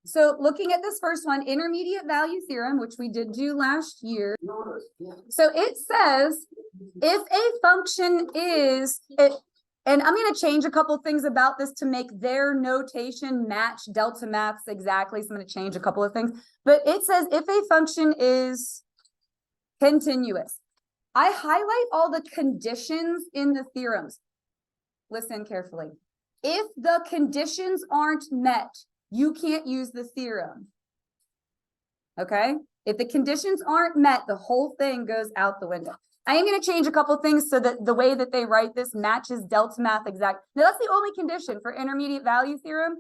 So looking at this first one, intermediate value theorem, which we did do last year. So it says if a function is, and I'm going to change a couple things about this to make their notation match delta maths exactly. So I'm going to change a couple of things. But it says if a function is continuous. I highlight all the conditions in the theorems. Listen carefully. If the conditions aren't met, you can't use the theorem. Okay? If the conditions aren't met, the whole thing goes out the window. I am going to change a couple things so that the way that they write this matches delta math exact. Now, that's the only condition for intermediate value theorem,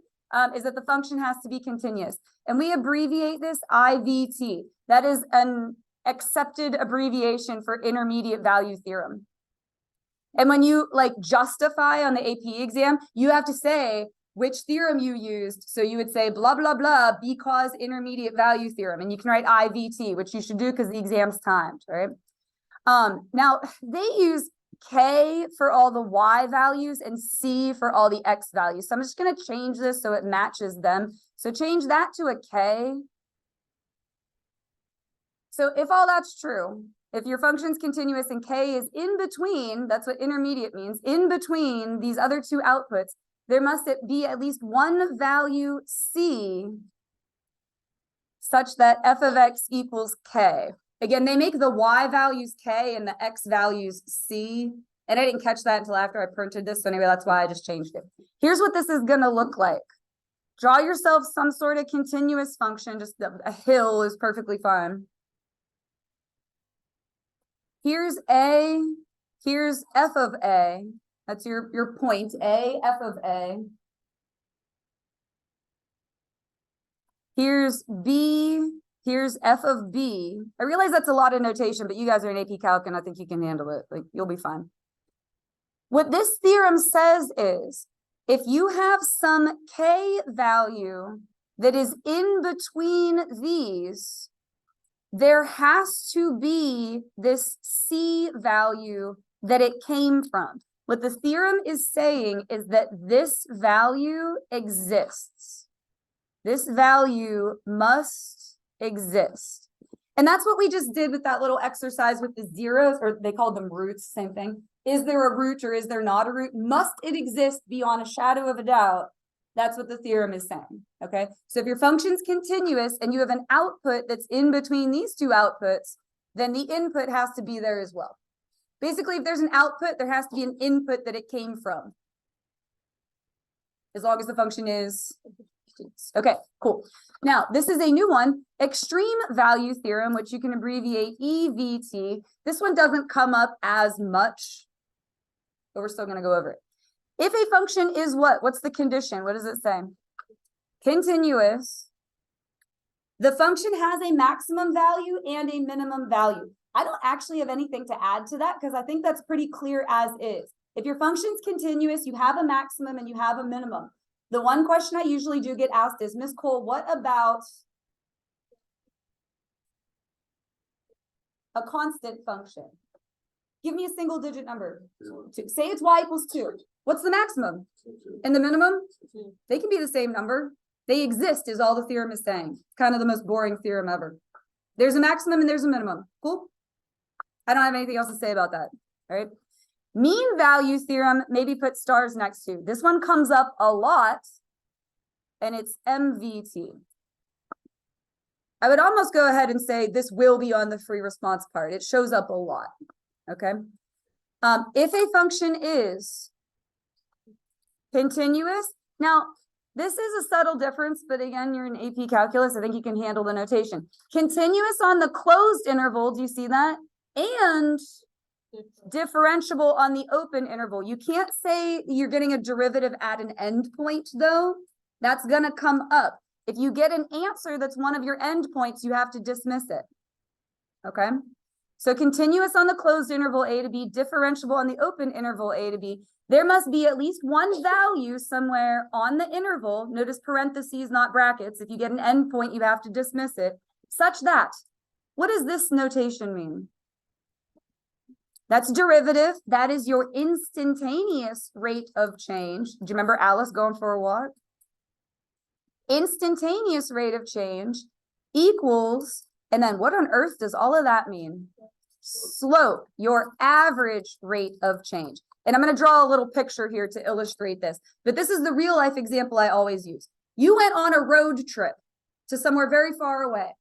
is that the function has to be continuous. And we abbreviate this IVT. That is an accepted abbreviation for intermediate value theorem. And when you like justify on the AP exam, you have to say which theorem you used. So you would say blah, blah, blah, because intermediate value theorem. And you can write IVT, which you should do because the exam's timed, right? Now they use K for all the Y values and C for all the X values. So I'm just going to change this so it matches them. So change that to a K. So if all that's true, if your function's continuous and K is in between, that's what intermediate means, in between these other two outputs, there must be at least one value C such that f of x equals K. Again, they make the Y values K and the X values C. And I didn't catch that until after I printed this. So anyway, that's why I just changed it. Here's what this is going to look like. Draw yourself some sort of continuous function. Just a hill is perfectly fine. Here's A, here's f of A. That's your point, A, f of A. Here's B, here's f of B. I realize that's a lot of notation, but you guys are in AP Calc and I think you can handle it. Like, you'll be fine. What this theorem says is, if you have some K value that is in between these, there has to be this C value that it came from. What the theorem is saying is that this value exists. This value must exist. And that's what we just did with that little exercise with the zeros, or they called them roots, same thing. Is there a root or is there not a root? Must it exist beyond a shadow of a doubt? That's what the theorem is saying, okay? So if your function's continuous and you have an output that's in between these two outputs, then the input has to be there as well. Basically, if there's an output, there has to be an input that it came from. As long as the function is... Okay, cool. Now, this is a new one, extreme value theorem, which you can abbreviate EVT. This one doesn't come up as much, but we're still going to go over it. If a function is what? What's the condition? What does it say? Continuous. The function has a maximum value and a minimum value. I don't actually have anything to add to that because I think that's pretty clear as is. If your function's continuous, you have a maximum and you have a minimum. The one question I usually do get asked is, Ms. Cole, what about a constant function? Give me a single digit number. 2. Say it's y equals 2. What's the maximum? And the minimum? They can be the same number. They exist is all the theorem is saying. It's kind of the most boring theorem ever. There's a maximum and there's a minimum. Cool? I don't have anything else to say about that. All right. Mean value theorem, maybe put stars next to. This one comes up a lot, and it's MVT. I would almost go ahead and say this will be on the free response part. It shows up a lot. Okay. If a function is continuous, now this is a subtle difference, but again, you're in AP calculus. I think you can handle the notation. Continuous on the closed interval. Do you see that? And differentiable on the open interval. You can't say you're getting a derivative at an endpoint, though. That's going to come up. If you get an answer that's one of your endpoints, you have to dismiss it. Okay? So continuous on the closed interval A to B, differentiable on the open interval A to B. There must be at least one value somewhere on the interval. Notice parentheses, not brackets. If you get an endpoint, you have to dismiss it. Such that, what does this notation mean? That's derivative. That is your instantaneous rate of change. Do you remember Alice going for a walk? instantaneous rate of change equals, and then what on earth does all of that mean? Slope, your average rate of change. And I'm going to draw a little picture here to illustrate this, but this is the real life example I always use. You went on a road trip to somewhere very far away.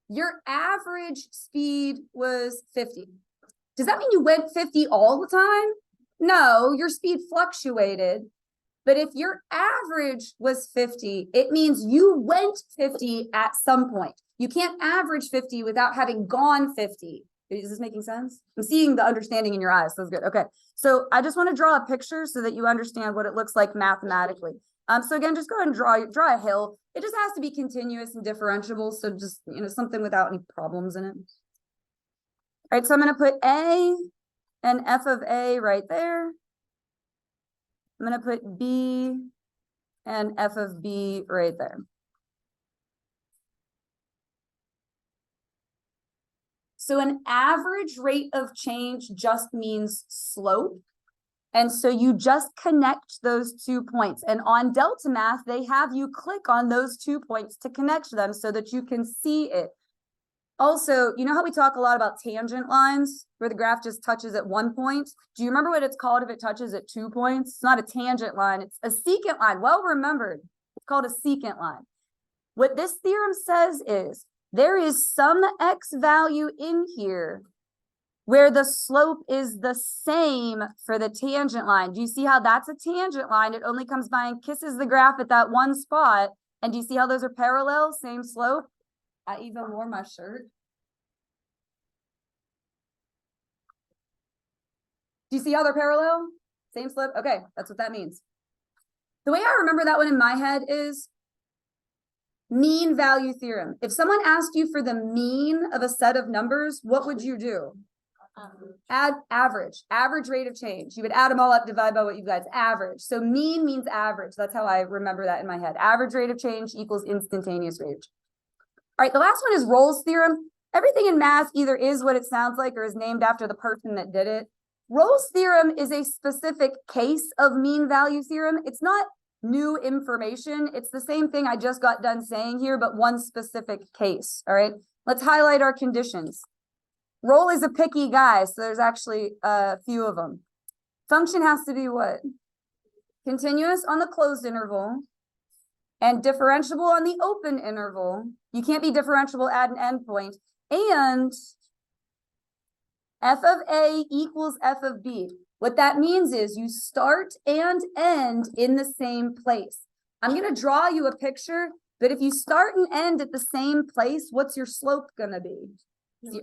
Your average speed was 50. Does that mean you went 50 all the time? No, your speed fluctuated. But if your average was 50, it means you went 50 at some point. You can't average 50 without having gone 50. Is this making sense? I'm seeing the understanding in your eyes. That's good. Okay. So I just want to draw a picture so that you understand what it looks like mathematically. So again, just go ahead and draw a hill. It just has to be continuous and differentiable. So just, something without any problems in it. All right. So I'm going to put A and F of A right there. I'm going to put B and F of B right there. So an average rate of change just means slope. And so you just connect those 2 points. And on Delta Math, they have you click on those 2 points to connect them so that you can see it. Also, you know how we talk a lot about tangent lines where the graph just touches at 1 point? Do you remember what it's called if it touches at 2 points? It's not a tangent line, it's a secant line. Well remembered. It's called a secant line. What this theorem says is there is some x value in here where the slope is the same for the tangent line. Do you see how that's a tangent line? It only comes by and kisses the graph at that one spot. And do you see how those are parallel, same slope? I even wore my shirt. Do you see how they're parallel? Same slope? Okay, that's what that means. The way I remember that one in my head is mean value theorem. If someone asked you for the mean of a set of numbers, what would you do? Add average rate of change. You would add them all up, divide by what you got. It's average. So mean means average. That's how I remember that in my head. Average rate of change equals instantaneous rate of change. All right, the last one is Rolle's theorem. Everything in math either is what it sounds like or is named after the person that did it. Rolle's theorem is a specific case of mean value theorem. It's not new information. It's the same thing I just got done saying here, but one specific case. All right, let's highlight our conditions. Rolle is a picky guy, so there's actually a few of them. Function has to be what? Continuous on the closed interval and differentiable on the open interval. You can't be differentiable at an endpoint. And f of A equals f of B. What that means is you start and end in the same place. I'm going to draw you a picture, but if you start and end at the same place, what's your slope going to be?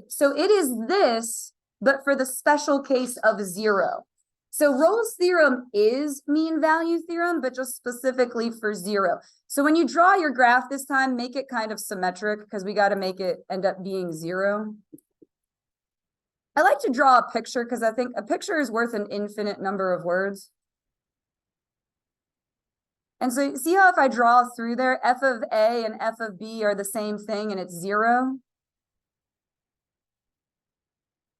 So it is this, but for the special case of 0. So Rolle's theorem is mean value theorem, but just specifically for 0. So when you draw your graph this time, make it kind of symmetric because we got to make it end up being 0. I like to draw a picture because I think a picture is worth an infinite number of words. And so see how if I draw through there, f of A and f of B are the same thing and it's 0.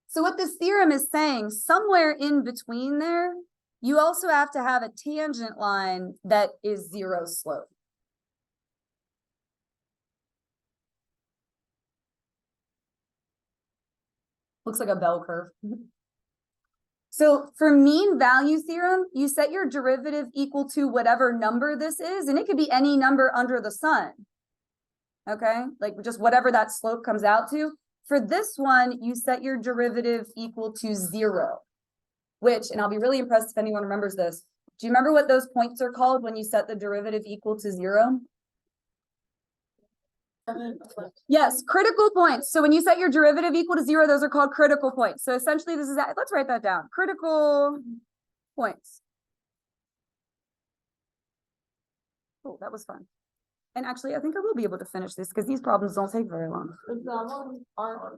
So what this theorem is saying, somewhere in between there, you also have to have a tangent line that is 0 slope. Looks like a bell curve. So for mean value theorem, you set your derivative equal to whatever number this is, and it could be any number under the sun. Okay, like just whatever that slope comes out to. For this one, you set your derivative equal to 0, which, and I'll be really impressed if anyone remembers this. Do you remember what those points are called when you set the derivative equal to 0? Yes, critical points. So when you set your derivative equal to 0, those are called critical points. So essentially this is, let's write that down. Critical points. Oh, that was fun. And actually, I think I will be able to finish this because these problems don't take very long. Is that one RP,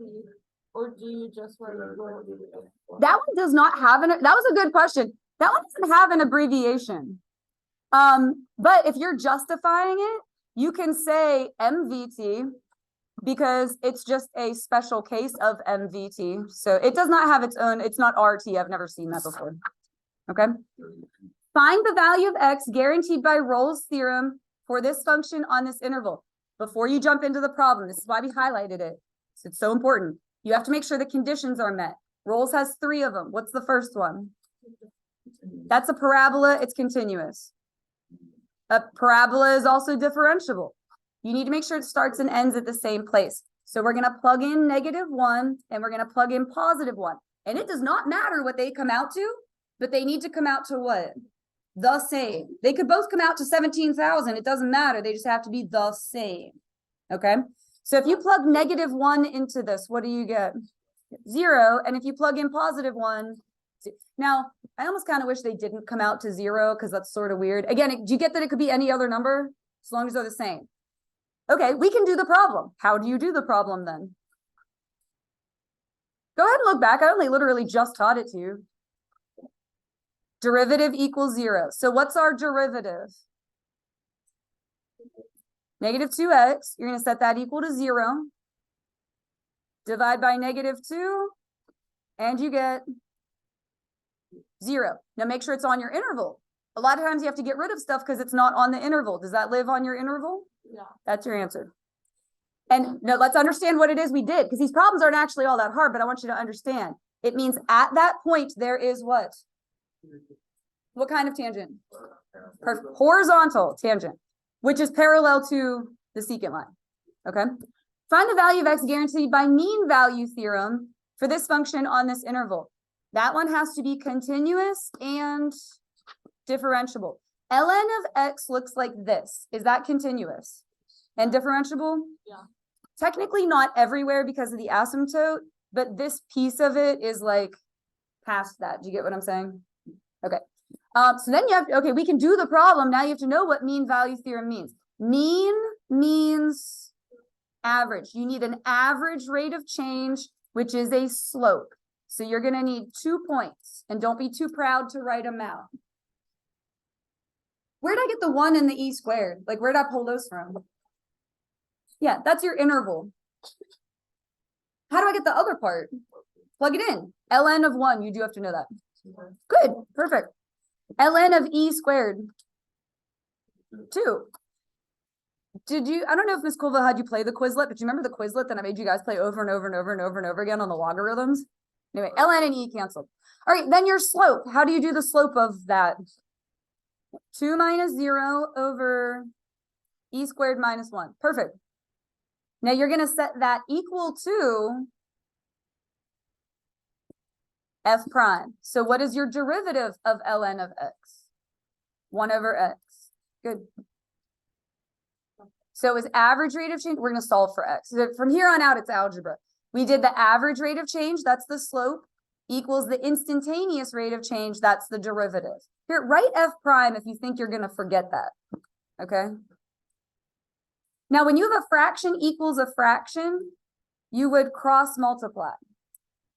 or do you just write it? That one does not have that was a good question. That one doesn't have an abbreviation. But if you're justifying it, you can say MVT because it's just a special case of MVT. So it does not have its own, it's not RT. I've never seen that before. Okay. Find the value of X guaranteed by Rolle's theorem for this function on this interval. Before you jump into the problem, this is why we highlighted it. So it's so important. You have to make sure the conditions are met. Rolls has 3 of them. What's the first one? That's a parabola. It's continuous. A parabola is also differentiable. You need to make sure it starts and ends at the same place. So we're going to plug in -1 and we're going to plug in +1. And it does not matter what they come out to, but they need to come out to what? The same. They could both come out to 17,000. It doesn't matter. They just have to be the same. Okay. So if you plug -1 into this, what do you get? 0. And if you plug in +1, now I almost kind of wish they didn't come out to 0 because that's sort of weird. Again, do you get that it could be any other number as long as they're the same? Okay, we can do the problem. How do you do the problem then? Go ahead and look back. I only literally just taught it to you. Derivative equals 0. So what's our derivative? -2x. You're going to set that equal to 0. Divide by -2. And you get 0. Now make sure it's on your interval. A lot of times you have to get rid of stuff because it's not on the interval. Does that live on your interval? Yeah. That's your answer. And no, let's understand what it is we did, because these problems aren't actually all that hard, but I want you to understand. It means at that point, there is what? What kind of tangent? Perfect. Horizontal tangent, which is parallel to the secant line. Okay. Find the value of x guaranteed by mean value theorem for this function on this interval. That one has to be continuous and differentiable. ln of x looks like this. Is that continuous and differentiable? Yeah. Technically not everywhere because of the asymptote, but this piece of it is like past that. Do you get what I'm saying? Okay. So then you have, okay, we can do the problem. Now you have to know what mean value theorem means. Mean means average. You need an average rate of change, which is a slope. So you're going to need 2 points, and don't be too proud to write them out. Where'd I get the 1 and the e squared? Like, where'd I pull those from? Yeah, that's your interval. How do I get the other part? Plug it in. ln of 1, you do have to know that. Good, perfect. ln of e squared, 2. Did you, I don't know if Miss Colville had you play the Quizlet, but you remember the Quizlet that I made you guys play over and over and over and over and over again on the logarithms? Anyway, ln and e canceled. All right, then your slope. How do you do the slope of that? 2 minus 0 over e squared minus 1. Perfect. Now you're going to set that equal to f prime. So what is your derivative of ln of x? 1 over x. Good. So is average rate of change, we're going to solve for x. So from here on out, it's algebra. We did the average rate of change, that's the slope, equals the instantaneous rate of change, that's the derivative. Here, write f prime if you think you're going to forget that. Okay? Now, when you have a fraction equals a fraction, you would cross multiply.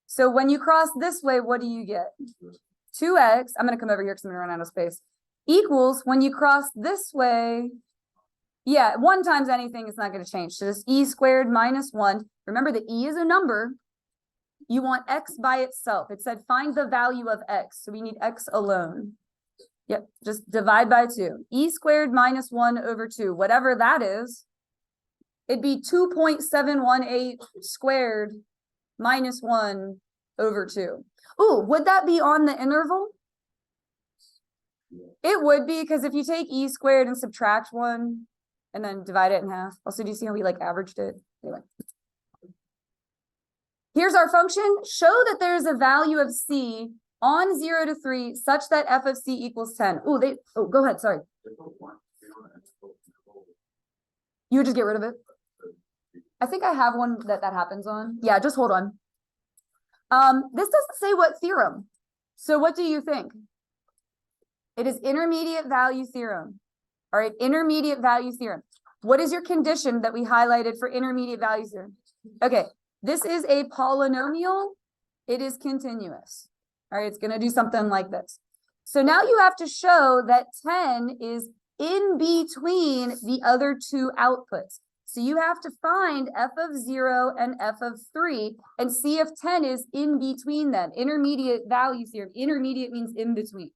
So when you cross this way, what do you get? 2x, I'm going to come over here because I'm going to run out of space, equals, when you cross this way, yeah, 1 times anything is not going to change. So this e squared minus 1. Remember, the e is a number. You want x by itself. It said find the value of x. So we need x alone. Yep, just divide by 2. E squared minus 1 over 2, whatever that is, it'd be 2.718 squared minus 1 over 2. Ooh, would that be on the interval? It would be, because if you take e squared and subtract 1 and then divide it in half. Also, do you see how we like averaged it? Anyway. Here's our function. Show that there's a value of c on 0 to 3 such that f of c equals 10. Oh, go ahead. Sorry. You would just get rid of it. I think I have one that happens on. Yeah, just hold on. This doesn't say what theorem. So what do you think? It is intermediate value theorem. All right, intermediate value theorem. What is your condition that we highlighted for intermediate value theorem? Okay, this is a polynomial. It is continuous. All right, it's going to do something like this. So now you have to show that 10 is in between the other 2 outputs. So you have to find f of 0 and f of 3 and see if 10 is in between them. Intermediate value theorem. Intermediate means in between.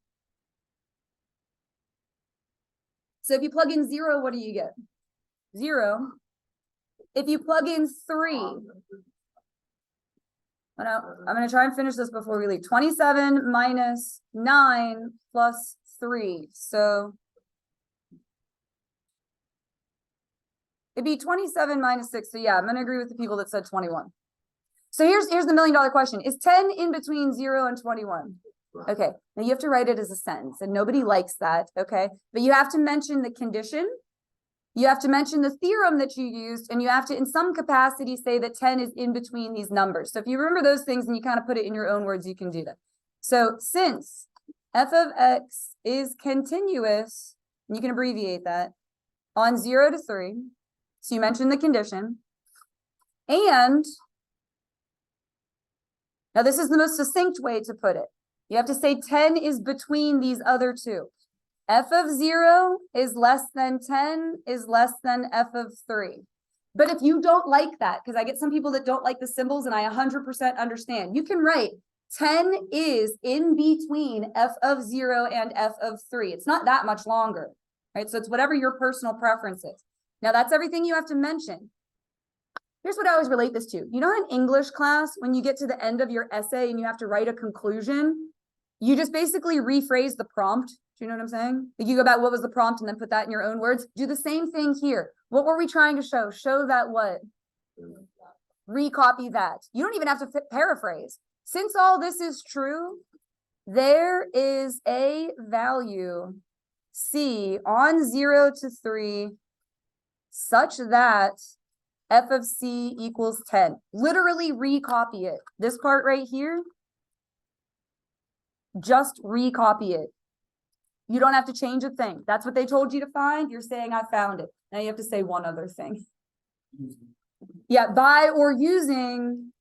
So if you plug in 0, what do you get? 0. If you plug in 3, I'm going to try and finish this before we leave. 27 minus 9 plus 3. So it'd be 27 minus 6. So yeah, I'm going to agree with the people that said 21. So here's the $1 million question. Is 10 in between 0 and 21? Okay, now you have to write it as a sentence, and nobody likes that, okay? But you have to mention the condition, you have to mention the theorem that you used, and you have to, in some capacity, say that 10 is in between these numbers. So if you remember those things and you kind of put it in your own words, you can do that. So since f of x is continuous, and you can abbreviate that, on 0 to 3, so you mentioned the condition, and now this is the most succinct way to put it. You have to say 10 is between these other two. F of 0 is less than 10 is less than f of 3. But if you don't like that, because I get some people that don't like the symbols, and I 100% understand, you can write 10 is in between f of 0 and f of 3. It's not that much longer, right? So it's whatever your personal preference is. Now that's everything you have to mention. Here's what I always relate this to. You know, in English class, when you get to the end of your essay and you have to write a conclusion, you just basically rephrase the prompt. Do you know what I'm saying? Like you go back, what was the prompt, and then put that in your own words. Do the same thing here. What were we trying to show? Show that what? Recopy that. You don't even have to paraphrase. Since all this is true, there is a value C on 0 to 3 such that f of c equals 10. Literally recopy it. This part right here, just recopy it. You don't have to change a thing. That's what they told you to find. You're saying I found it. Now you have to say one other thing. Yeah, by or using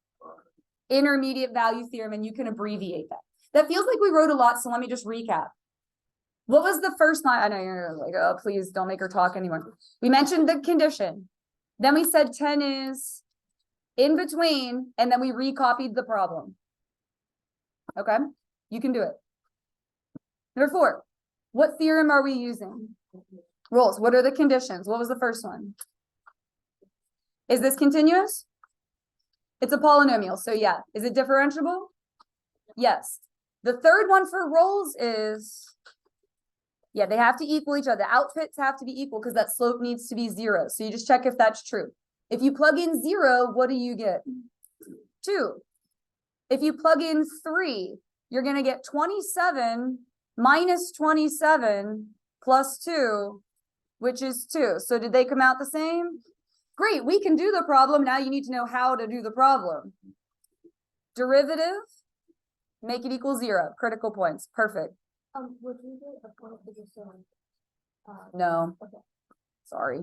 intermediate value theorem, and you can abbreviate that. That feels like we wrote a lot, so let me just recap. What was the first line? I know you're like, oh, please don't make her talk anymore. We mentioned the condition. Then we said 10 is in between, and then we recopied the problem. Okay, you can do it. Number 4, what theorem are we using? Rules. What are the conditions? What was the first one? Is this continuous? It's a polynomial, so yeah. Is it differentiable? Yes. The third one for roles is, yeah, they have to equal each other. The outputs have to be equal because that slope needs to be 0. So you just check if that's true. If you plug in 0, what do you get? 2. If you plug in 3, you're going to get 27 minus 27 plus 2, which is 2. So did they come out the same? Great, we can do the problem. Now you need to know how to do the problem. Derivative, make it equal 0. Critical points. Perfect. Would you get a point for just No. Okay. Sorry.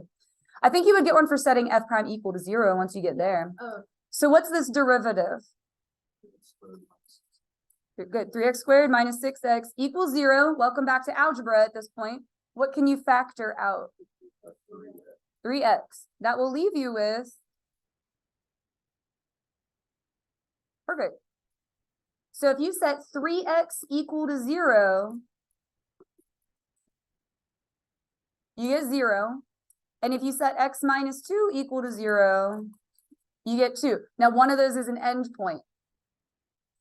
I think you would get one for setting f prime equal to 0 once you get there. Oh. So what's this derivative? Good. 3x squared minus 6x equals 0. Welcome back to algebra at this point. What can you factor out? 3x. That will leave you with. Perfect. So if you set 3x equal to 0, you get 0. And if you set x minus 2 equal to 0, you get 2. Now, one of those is an end point.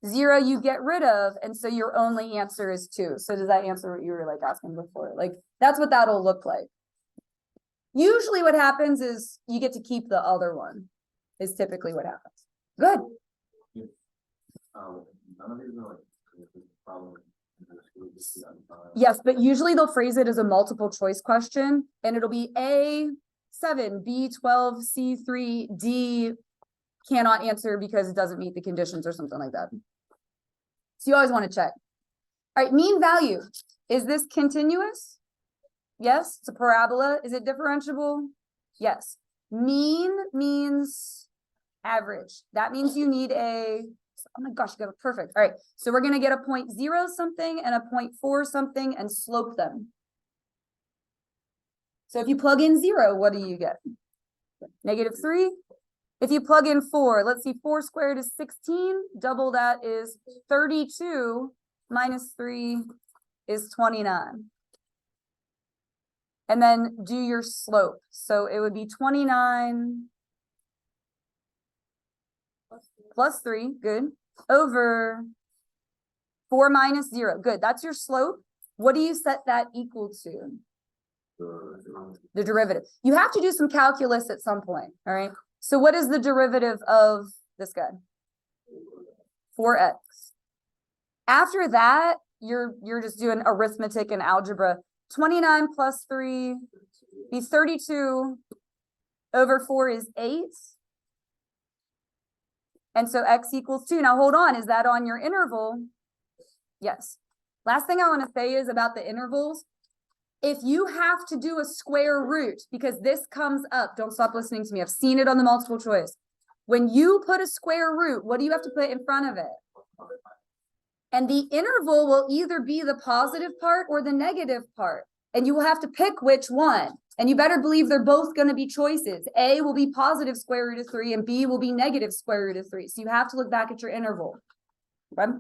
0 you get rid of, and so your only answer is 2. So does that answer what you were like asking before? Like, that's what that'll look like. Usually what happens is you get to keep the other one, is typically what happens. Good. None of these are like problem. Yes, but usually they'll phrase it as a multiple choice question, and it'll be A7, B12, C3, D cannot answer because it doesn't meet the conditions or something like that. So you always want to check. All right, mean value. Is this continuous? Yes, it's a parabola. Is it differentiable? Yes. Mean means average. That means you need a, oh my gosh, you got it perfect. All right, so we're going to get a 0.0 something and a 0.4 something and slope them. So if you plug in 0, what do you get? -3. If you plug in 4, let's see, 4 squared is 16. Double that is 32 minus 3 is 29. And then do your slope. So it would be 29 plus 3, good, over 4 minus 0, good. That's your slope. What do you set that equal to? The derivative. You have to do some calculus at some point, all right? So what is the derivative of this guy? 4x. After that, you're just doing arithmetic and algebra. 29 plus 3 is 32 over 4 is 8. And so x equals 2. Now hold on, is that on your interval? Yes. Last thing I want to say is about the intervals. If you have to do a square root, because this comes up, don't stop listening to me. I've seen it on the multiple choice. When you put a square root, what do you have to put in front of it? And the interval will either be the positive part or the negative part. And you will have to pick which one. And you better believe they're both going to be choices. A will be positive square root of 3 and B will be negative square root of 3. So you have to look back at your interval. Okay?